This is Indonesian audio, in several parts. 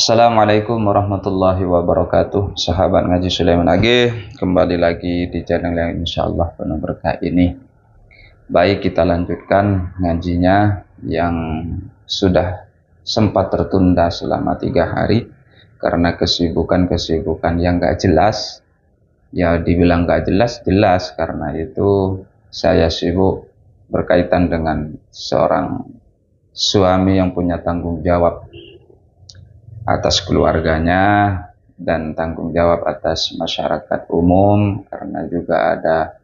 Assalamualaikum warahmatullahi wabarakatuh. Sahabat ngaji Sulaiman AG, kembali lagi di channel yang insyaallah penuh berkah ini. Baik, kita lanjutkan ngajinya yang sudah sempat tertunda selama 3 hari karena kesibukan yang gak jelas. Ya dibilang gak jelas karena itu saya sibuk berkaitan dengan seorang suami yang punya tanggung jawab atas keluarganya dan tanggung jawab atas masyarakat umum, karena juga ada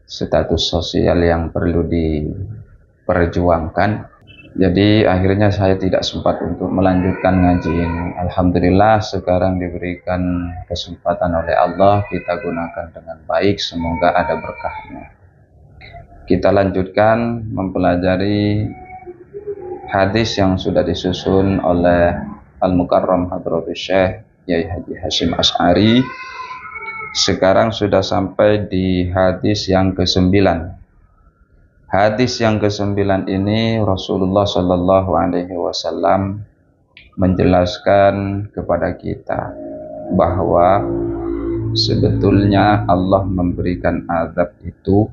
status sosial yang perlu diperjuangkan. Jadi akhirnya saya tidak sempat untuk melanjutkan ngaji ini. Alhamdulillah sekarang diberikan kesempatan oleh Allah, kita gunakan dengan baik, semoga ada berkahnya. Kita lanjutkan mempelajari hadis yang sudah disusun oleh Al-Mukarram Hadratus Syekh Yai Haji Hashim Asy'ari. Sekarang sudah sampai di hadis yang ke-9. Hadis yang ke-9 ini Rasulullah Shallallahu Alaihi Wasallam menjelaskan kepada kita bahwa sebetulnya Allah memberikan azab itu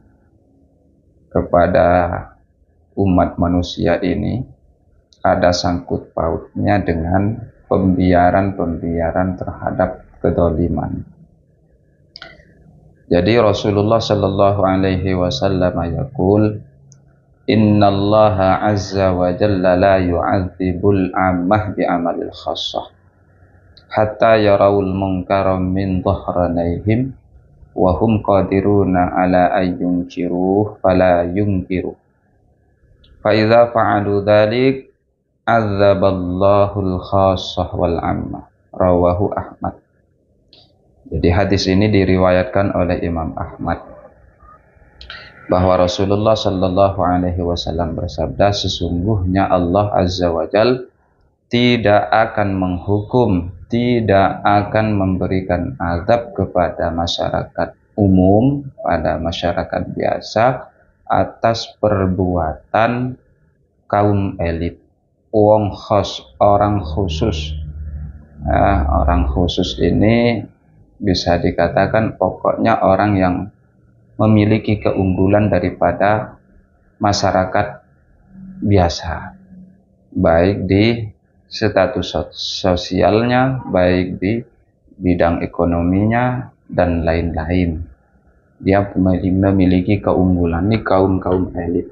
kepada umat manusia ini ada sangkut pautnya dengan pembiaran terhadap kedzaliman. Jadi Rasulullah Shallallahu Alaihi Wasallam yaqul, Innallaha azza wa jalla la yu'adzibul ammah bi'amalil khassah hatta yarawul munkara min dhahranayhim wa hum qadiruna ala ayyunkiruh fala yunkiruh. Fa idza fa'alu dzalik azaballahul khassah wal ammah, rawahu Ahmad. Jadi hadis ini diriwayatkan oleh Imam Ahmad bahwa Rasulullah Shallallahu Alaihi Wasallam bersabda, sesungguhnya Allah Azza wa Jal tidak akan menghukum, tidak akan memberikan azab kepada masyarakat umum, pada masyarakat biasa atas perbuatan kaum elit, orang khusus. Orang khusus ini bisa dikatakan pokoknya orang yang memiliki keunggulan daripada masyarakat biasa, baik di status sosialnya, baik di bidang ekonominya dan lain-lain. Dia memiliki keunggulan, ini kaum elit.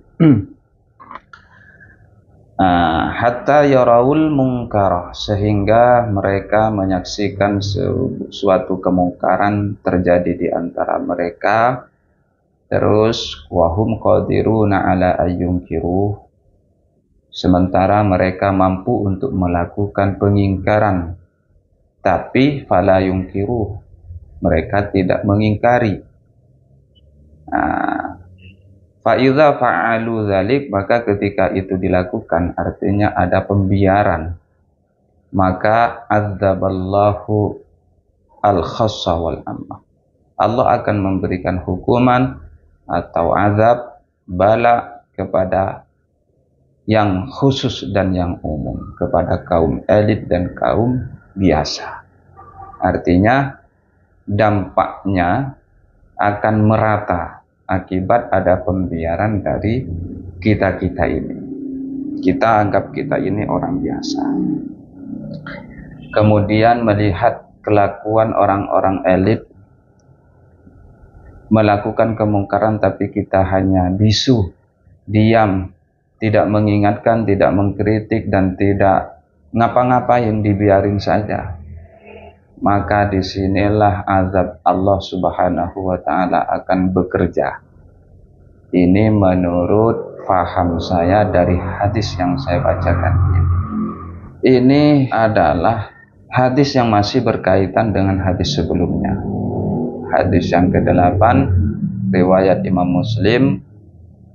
Hatta yarawul munkar, sehingga mereka menyaksikan suatu kemungkaran terjadi di antara mereka. Terus wahum qadiruna ala ayyunkiruh, sementara mereka mampu untuk melakukan pengingkaran, tapi fala yunkiruh, mereka tidak mengingkari. Fa'idha fa'alu dzalik, maka ketika itu dilakukan, artinya ada pembiaran, maka adzaballahu al-khassa wal ammah, Allah akan memberikan hukuman atau azab, bala kepada yang khusus dan yang umum, kepada kaum elit dan kaum biasa. Artinya dampaknya akan merata akibat ada pembiaran dari kita ini. Kita anggap kita ini orang biasa. Kemudian melihat kelakuan orang-orang elit melakukan kemungkaran, tapi kita hanya bisu, diam, tidak mengingatkan, tidak mengkritik, dan tidak ngapa-ngapain, dibiarin saja. Maka disinilah azab Allah Subhanahu wa Ta'ala akan bekerja. Ini menurut faham saya dari hadis yang saya bacakan ini. Ini adalah hadis yang masih berkaitan dengan hadis sebelumnya. Hadis yang ke-8 riwayat Imam Muslim,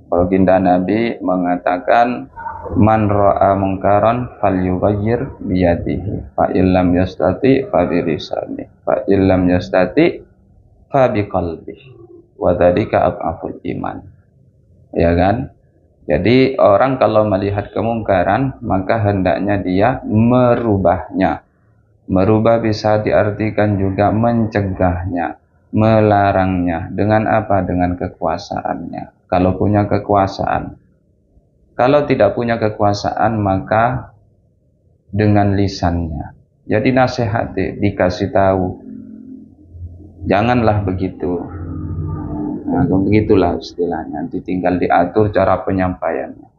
baginda Nabi mengatakan, man ra'a munkaran falyughayyir biyadihi, fa illam yastati fa bilisani, fa illam yastati fa biqalbihi, wa dzalika adhaful iman. Ya kan? Jadi orang kalau melihat kemungkaran maka hendaknya dia merubahnya. Merubah bisa diartikan juga mencegahnya, melarangnya. Dengan apa? Dengan kekuasaannya. Kalau punya kekuasaan. Kalau tidak punya kekuasaan, maka dengan lisannya. Jadi nasihati, dikasih tahu. Janganlah begitu. Nah, begitulah istilahnya. Nanti tinggal diatur cara penyampaiannya.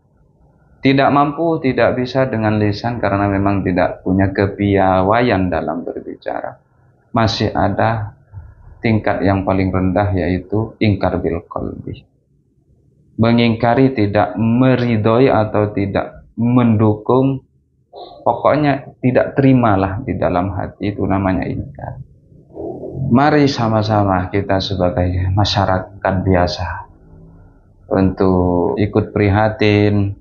Tidak mampu, tidak bisa dengan lisan karena memang tidak punya kepiawaian dalam berbicara. Masih ada tingkat yang paling rendah, yaitu ingkar bil qalbi. Mengingkari, tidak meridhoi atau tidak mendukung, pokoknya tidak terimalah di dalam hati, itu namanya ingkar. Mari sama-sama kita sebagai masyarakat biasa untuk ikut prihatin,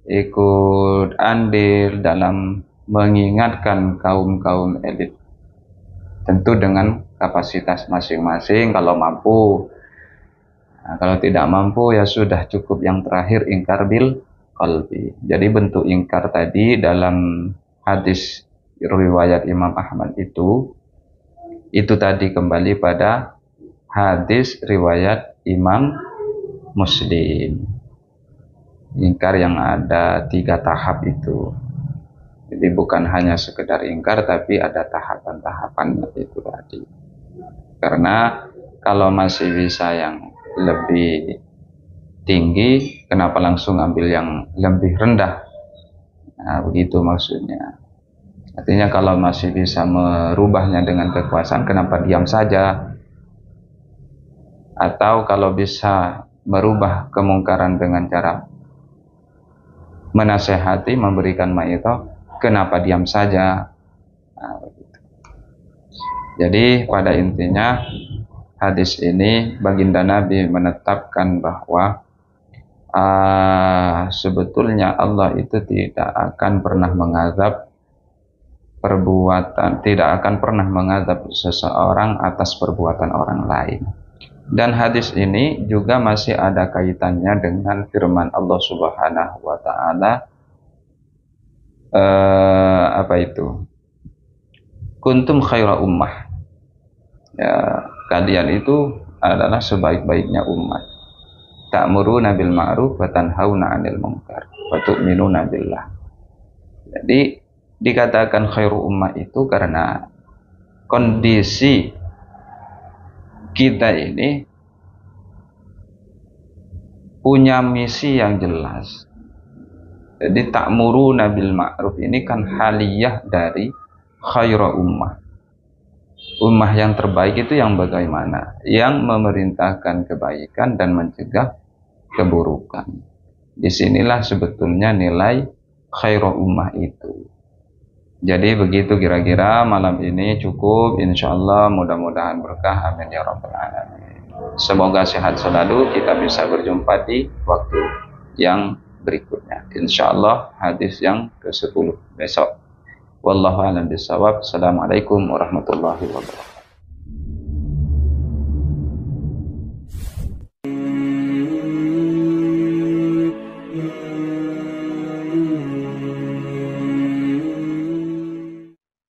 ikut andil dalam mengingatkan kaum-kaum elit. Tentu dengan kapasitas masing-masing kalau mampu. Nah, kalau tidak mampu ya sudah, cukup yang terakhir ingkar bil qalbi. Jadi bentuk ingkar tadi dalam hadis riwayat Imam Ahmad itu tadi kembali pada hadis riwayat Imam Muslim. Ingkar yang ada 3 tahap itu. Jadi bukan hanya sekedar ingkar, tapi ada tahapan-tahapannya itu tadi. Karena kalau masih bisa yang lebih tinggi, kenapa langsung ambil yang lebih rendah? Nah, begitu maksudnya. Artinya kalau masih bisa merubahnya dengan kekuasaan, kenapa diam saja? Atau kalau bisa merubah kemungkaran dengan cara menasehati, memberikan ma'idhah, kenapa diam saja? Nah, begitu. Jadi pada intinya hadis ini baginda Nabi menetapkan bahwa sebetulnya Allah itu tidak akan pernah mengazab perbuatan, tidak akan pernah mengazab seseorang atas perbuatan orang lain. Dan hadis ini juga masih ada kaitannya dengan firman Allah Subhanahu wa taala, apa itu? Kuntum khaira ummah. Ya, kalian itu adalah sebaik-baiknya umat. Ta'muruna bil ma'ruf wa tanhauna 'anil munkar wa tu'minuna billah. Jadi dikatakan khairu ummah itu karena kondisi kita ini punya misi yang jelas. Jadi ta'muruna bil ma'ruf ini kan haliyah dari khairu ummah. Ummah yang terbaik itu yang bagaimana? Yang memerintahkan kebaikan dan mencegah keburukan. Disinilah sebetulnya nilai khairu ummah itu. Jadi begitu kira-kira malam ini cukup, insyaallah, mudah-mudahan berkah, amin ya rabbal alamin. Semoga sehat selalu, kita bisa berjumpa di waktu yang berikutnya. Insyaallah hadis yang ke-10 besok. Wallahu a'lam bishawab. Assalamualaikum warahmatullahi wabarakatuh.